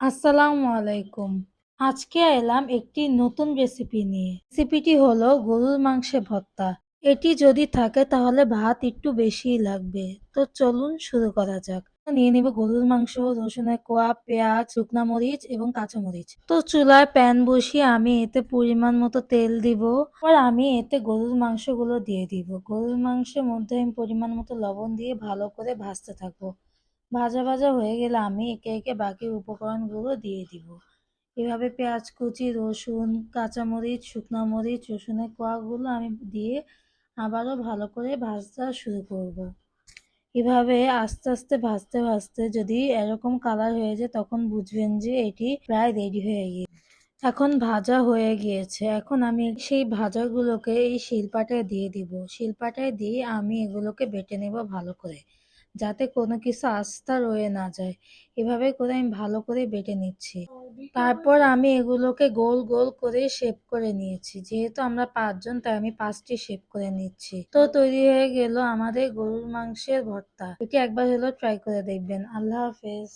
আসসালামু আলাইকুম। আজকে এলাম একটি নতুন রেসিপি নিয়ে। রেসিপিটি হলো গরুর মাংসের ভর্তা। এটি যদি থাকে তাহলে ভাত একটু বেশিই লাগবে। তো চলুন শুরু করা যাক। নিয়ে নিব গরুর মাংস, রসুনের কোয়া, পেঁয়াজ, শুকনা মরিচ এবং কাঁচামরিচ। তো চুলায় প্যান বসিয়ে আমি এতে পরিমাণ মতো তেল দিব। আর আমি এতে গরুর মাংসগুলো দিয়ে দিব। গরুর মাংসের মধ্যে আমি পরিমাণ মতো লবণ দিয়ে ভালো করে ভাজতে থাকবো। ভাজা ভাজা হয়ে গেলে আমি একে একে বাকি উপকরণগুলো দিয়ে দিব। এভাবে পেঁয়াজ কুচি, রসুন, কাঁচামরিচ, শুকনো মরিচ, রসুনের কোয়াগুলো আমি দিয়ে আবারও ভালো করে ভাজতে শুরু করব। এভাবে আস্তে আস্তে ভাজতে ভাজতে যদি এরকম কালার হয়ে যায় তখন বুঝবেন যে এটি প্রায় রেডি হয়ে গিয়েছে। এখন ভাজা হয়ে গিয়েছে। এখন আমি সেই ভাজাগুলোকে এই শিলপাটায় দিয়ে দিব। শিলপাটায় দিয়ে আমি এগুলোকে বেটে নেব ভালো করে, যাতে কোনো কিছু আস্থা রয়ে না যায়। এভাবে করে আমি ভালো করে বেটে নিচ্ছি। তারপর আমি এগুলোকে গোল গোল করে শেপ করে নিয়েছি। যেহেতু আমরা ৫ জন তাই আমি ৫টি শেপ করে নিচ্ছি। তো তৈরি হয়ে গেল আমাদের গরুর মাংসের ভর্তা। এটি একবার হলেও ট্রাই করে দেখবেন। আল্লাহ হাফেজ।